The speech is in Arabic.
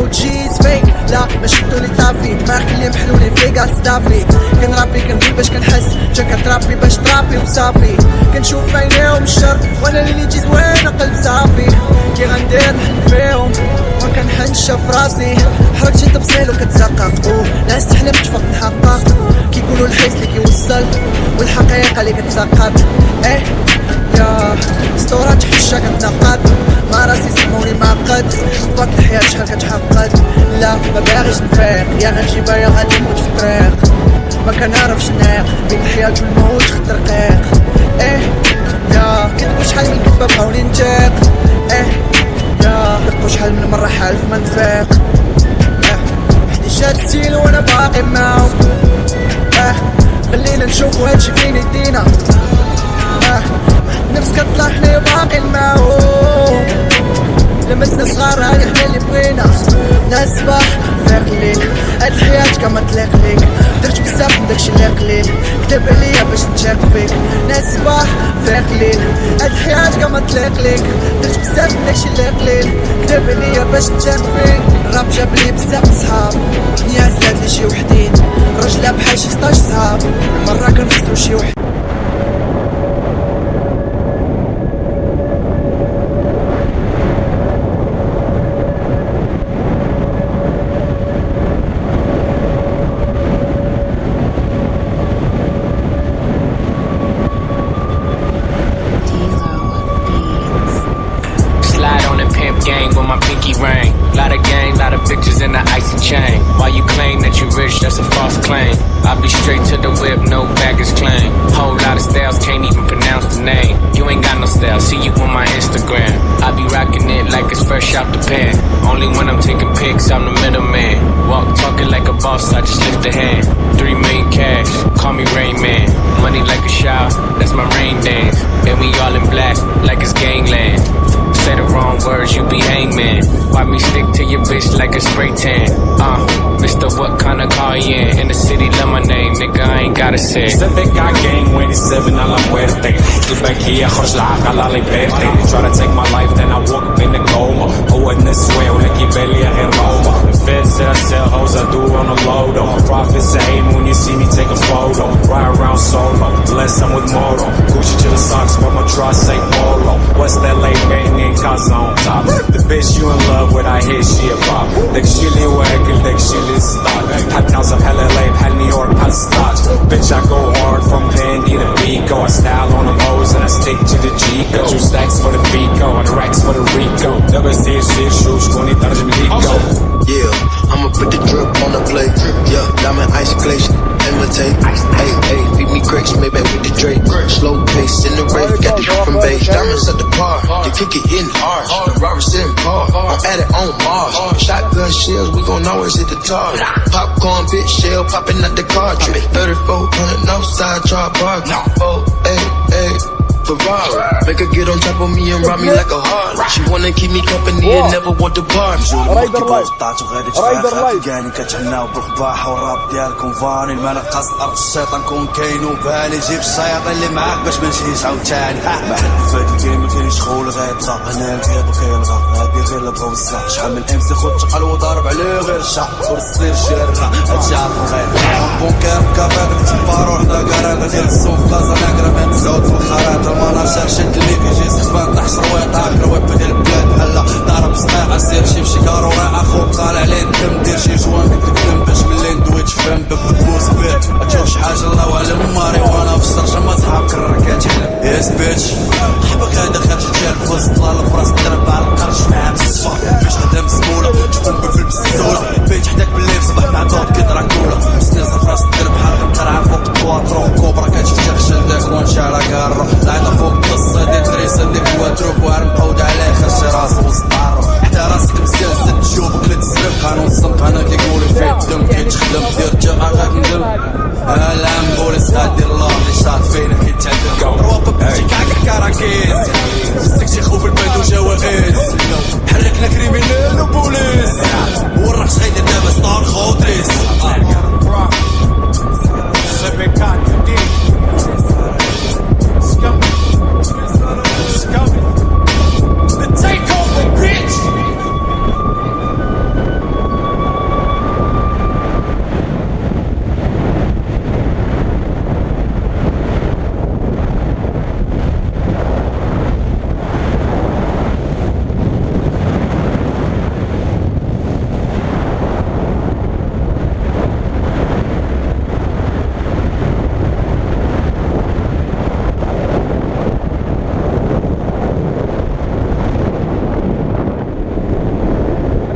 وجيز فيك لا ما شدو لي طافي دماغك اللي محلولي فيك غتصدافي كنرابي كندوي باش كنحس جا كترابي باش ترابي وصافي كنشوف عينيهم الشر وانا اللي جي زوينه قلب صافي كي غندير نحن فيهم ما كنحنش في راسي حركت شي تبصيل وكتزقق ناس تحلم تفوق نحقق كيقولوا الحيس اللي كيوصل والحقيقه اللي كتسقط يا ستورة تحشا كتنقط ما راسي سموني معقد فاك الحياة شحال كتحقد لا ما باغيش نفيق يا غنجيبها يا غادي نموت في الطريق ما كنعرفش نايق بين الحياة والموت خد رقيق يا كتبو شحال من كتبة بغاوني نتيق يا دقو شحال من مرة حالف ما نفيق وحدي شاد ستيلو وانا باقي معاهم خلينا نشوفو هادشي فين يدينا نفس كطلع حنا باقي معاهم لمسنا صغار هاني حنا اللي بغينا ناس صباح فيق الليل هاد الحياة كما تليق ليك درت بزاف من داكشي اللي قليل كتب عليا باش نتشاق فيك ناس صباح فيق الليل هاد الحياة كما تليق ليك درت بزاف من داكشي اللي قليل كتب عليا باش نتشاق فيك الراب جاب لي بزاف صحاب الدنيا زاد لي شي وحدين رجلة بحال شي 16 صحاب مرة كنفصلو شي وحدين That's a false claim. I'll be straight to the whip, no baggage claim. Whole lot of styles, can't even pronounce the name. You ain't got no style, see you on my Instagram. I be rocking it like it's fresh out the pan. Only when I'm taking pics, I'm the middleman. Walk talking like a boss, I just lift a hand. 3 million cash, call me Rain Man. Money like a shower, that's my rain dance. And we all in black, like it's gangland. Say the wrong words, you be hangman. Why me stick to your bitch like a spray tan? Mister, what kind of car you in the city, love my name, nigga, I ain't gotta say. Step back, I gang 27 على muerte. Get back here, خرج العقل على بيرتي. Try to take my life, then I walk up in the coma. هو النسوة ولكن بالي غير روما. The feds said I sell hoes, I do on a low though. Profits aim when you see me take a photo. Ride around solo, unless I'm with Moro. Gucci to the socks, but my try say Polo. West LA, getting in Casa on top. The bitch you in love with, I hear she a pop. The chili where I can دابا سير شوف شكون يترجم ليك. Yeah, I'ma put the drip on the plate. Yeah, diamond ice glaze, imitate. Hey, hey, feed me grapes, maybe with the Drake. Slow pace in the rave, got the from base. Diamonds at the bar, the kick it in hard. The robbers sitting par, I'm at it on Mars. Shotgun shells, we gon' always hit the target. Popcorn, bitch shell, popping out the cartridge. 3400 no side char bar. Oh, hey, hey. Ferrari, make her get on top of me and rob me like a heart. She wanna keep me company and never want to bar. رايدر لايف رايدر لايف يعني كتهناو بالرباح والراب ديالكم فاني الملك قصد ارض الشيطان كون كاين وبالي جيب الشياطين اللي معاك باش ما نجيش عاوتاني ما حد فات الكاين ما كاينش خول غيبقى هنا الكيض وكيلغى هادي غير لبغا وزع شحال من امسي خد تقل وضارب عليه غير الشعب والصير شرة هادشي عارفو غير بونكير بكافات كتبارو حدا كارات ديال الصوف كازا ناكرا من تسعود في الخريطة المناشر شد ليك يجي سخفان تحشر ويطاك الويب ديال البلاد